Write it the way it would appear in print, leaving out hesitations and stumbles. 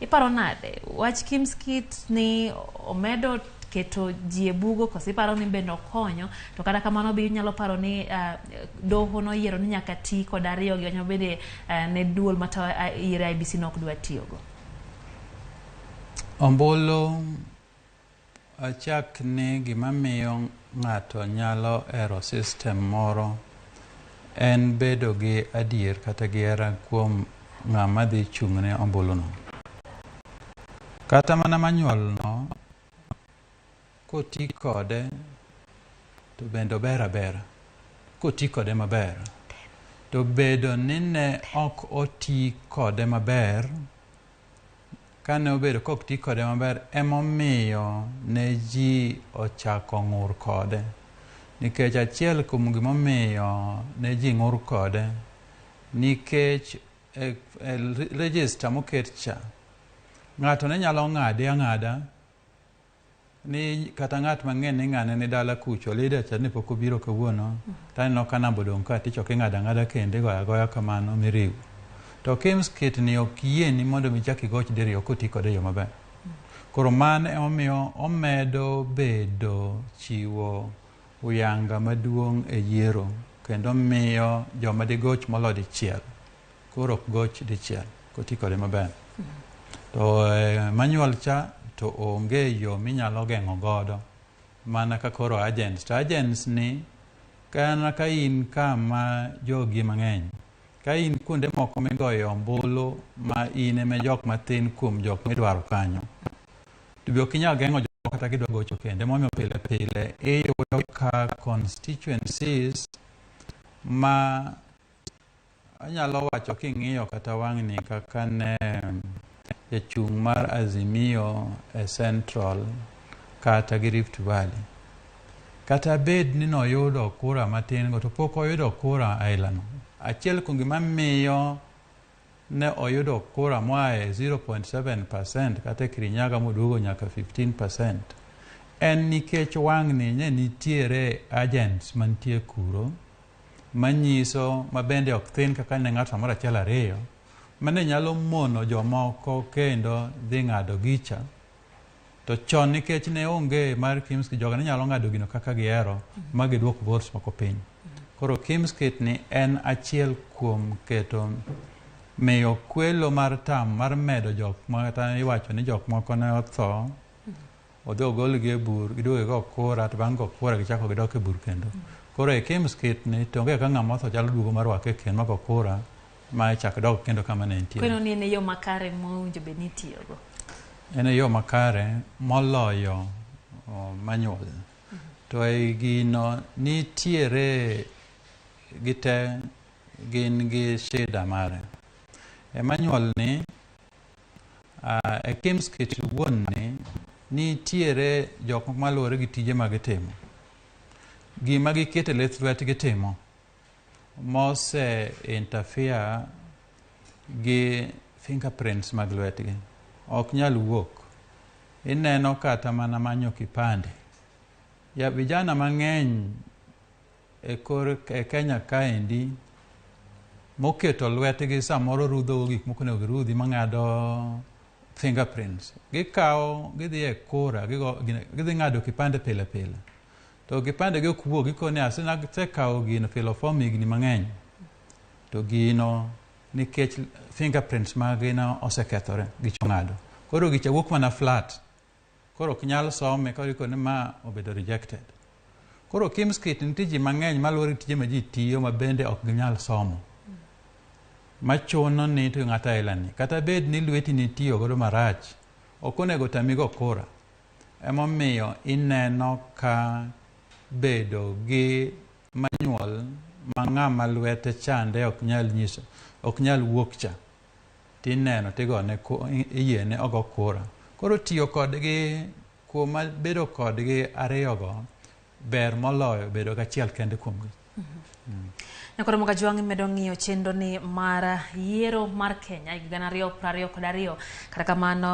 iparo nade wach Kimskit ni omedo keto ji e bugo koso iparo ni bende okonyo to kata kamano be inyalo paro ni doho noyiero ni nyaka ti kod ariyo gi onyo bende ne duol mata yiero IEBC nok dwa tiyogo? Ombulu achak ni gima miyo ng'ato nyalo ero system moro en bedo gi adier kata gi hera kuom ng'ama dhi chung'ne ombuluno. Kata mana manyuolno koti kode to bende ober abera. Koti kode maber. To bedo ni ne ok oti kode maber, kane obedo kok ti kode maber, emomiyo ne ji ochako ng'ur kode. Nikech achiel kuom gimomiyo ne ji ng'ur kode, nikech register moket cha, ng'ato ne nyalo ng'ade ang'ada, ni kata ng'at mang'en ni ng'ane ni dala kucho, leader cha ni pok obiro kawuono, taneno ka namba odong' ka tichok ing'ada ang'ada kende goya goya kamano miriw. To Kimskit ni ok yieni mondo michak igoch diriyo koti kode yo maber. Koro mano emomiyo omedo bedo chiwo uyanga maduong' e yiero, kendo miyo joma digoch molo dichiel. Koro ok goch dichiel koti kode maber. To manual cha to onge yo minyalo geng'o godo mana ka koro agents. To agents ni kana ka in kama jogi mang'eny, ka in kuonde moko migoye ombulu ma in eme jok mathin kuom jok midwaro kanyo, to be ok inyal geng'o jok kata gidwa gocho kende. Momiyo pile pile iyudo ka constituencies ma anyalo wacho king'iyo kata wang'ni kaka ne jachung' mar Azimio e Central kata gi Rift Valley, kata bed ni noyudo kura matin go to pok oyudo kura ailano. Achiel kuom gima miyo ne oyudo kura moae 0.7% kata Kirinyaga moduogo nyaka 15% en nikech wang'ni ne nitiere agents mantie kuro manyiso mabende ok thin kaka ne ng'ato moro achiel ariyo mane nyalo mono jomoko kendo dhi ng'ado gicha. To chon nikech ne onge mar Kimskit, joga ne nyalo ng'ado gino kaka gihero ma giduok votes moko piny. Koro Kimskit ni en achiel kuom keto miyo kwelo mar tam mar medo jok mata iwacho ni jok moko ne otho, odhi ogolgi e bur, giduogo go kura, to bang' go kura gichako gidok e bur kendo. Koro e Kimskit ni to onge ka ng'ama otho chalo duogo marwake kendo ma go kura ma chak dog kendo kama ne nitie. Kweno ni en yo makare mowinjo bed ni itiyogo. En yo makare moloyo manual. To e gino nitiere gite gin gi shida mare. E manual ni e Kimskit wuon ni nitiere jok maluwore gi tije ma gitimo. Gima gikete lith lwet gitimo mose interfere gi fingerprints mag lwetgi. Ok nyal wuok. Ineno kata mana manyo kipande. Ya vijana mang'eny e Kenya kaendi moketo lwetgi samoro rudho gik moko ne girudhi mang'ado fingerprints. Gikawo, gidhi e kura, gidhi ng'ado kipande pile pile. To kipande gi ok wuok, gikone asekawo gino filoform higni mang'eny. To gino nikech fingerprints magina osekethore gicho ng'ado. Koro gicha wuok mana flat. Koro ok nyal some, koro ikone ma obedo rejected. Koro Kimskit nitie ji mang'eny maluwore tije ma ji tiyo ma bende ok ginyal somo. Machuno ni to ng'ata ailani. Kata bed ni lweti nitiyo godo marach, ok onego tami go kura. Emomiyo ineno ka bedo gi manual ma ng'ama lwete chande ok nyal nyiso, ok nyal wuok cha. Tineno tigone iyiene ogo kura. Koro tiyo kodgi kuoma bedo kodgi ariyogo ber moloyo bedo gachiel kende kuomgi. Nakoro mga juang medo ng'iyo chenro ni mar yiero mar Kenya 2022 kata kamano